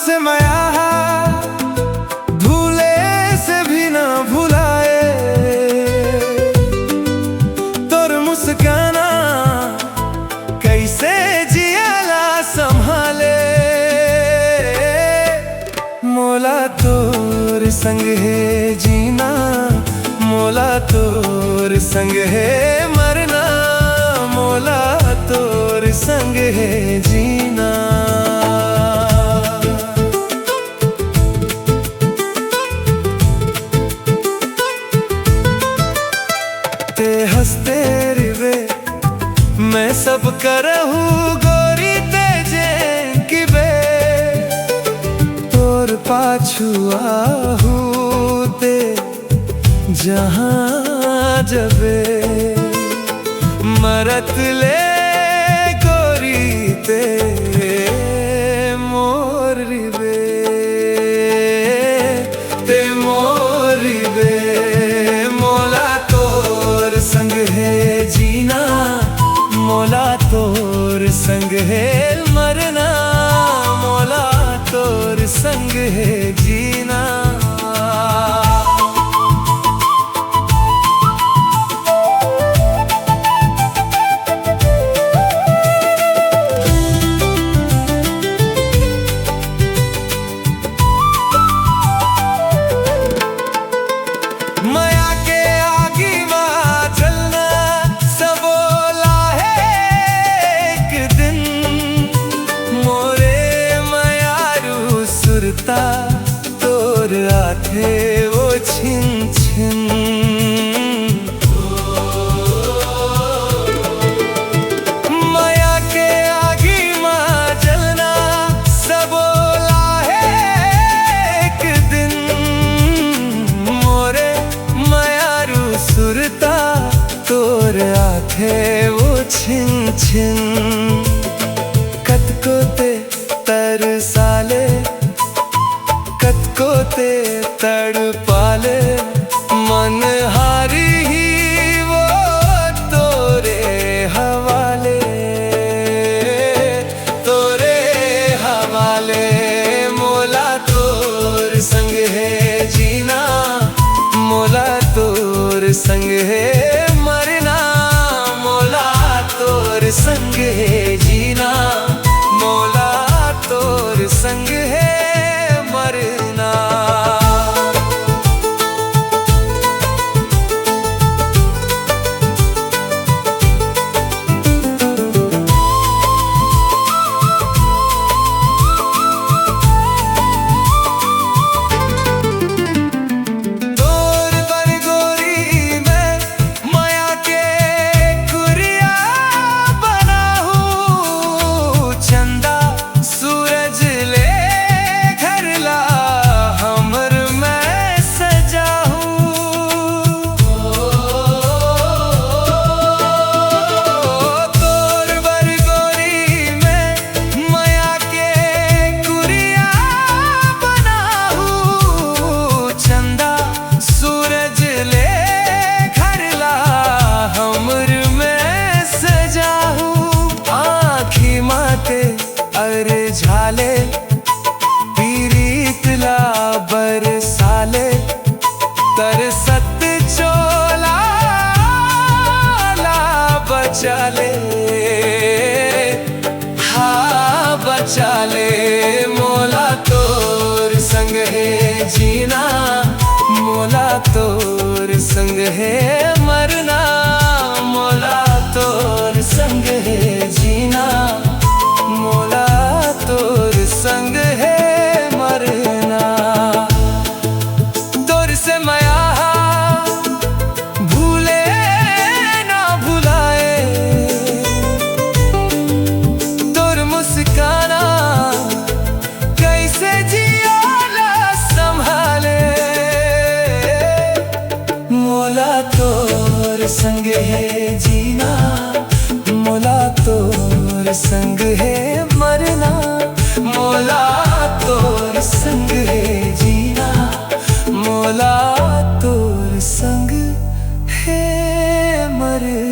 से माया भूले से भी ना भुलाए, तोर मुस्काना कैसे जियाला संभाले। मोला तोर संग है जीना, मोला तोर संग है मरना, मोला तोर संग है जीना। ते हंसते रिवे मैं सब करहूँ गोरी तेजे की बे, तोर पाछू आहू ते जहाँ जबे मरत ले गोरी ते मोर रिवे, ते मोर रिवे। मोला तोर संग है जीना, मोला तोर संग है मरना, मोला तोर संग है जीना। तोर आथे वो छिन छिन, माया के आगी माँ जलना सबोला है एक दिन। मोरे मायारू सुरता तोर आथे वो छिन छिन, कतको ते तरसाले कतको ते तड़पाले, मन हारी ही वो तोरे हवाले, तोरे हवाले। मोला तोर संग है जीना, मोला तोर संग है मरना, मोला तोर संग है जीना, मोला तोर संग है मरना। तोर पर गोरी मैं माया के कुरिया बना हूँ, चंदा सूरज ले झाले पीरीतला बरसाले, तरसत चोला ला बचाले, हाँ बचाले। मोला तोर संग है जीना, मोला तोर संग है मरना, मोला तोर संग है जीना, मोला तोर संग है मरना। तोर से माया भूले ना भुलाए, तोर मुस्काना कैसे जियाला संभाले। मोला तोर संग है जीना, मोला तोर संग है मरना, मोला तोर संग है जीना, मोला तोर संग है मरना।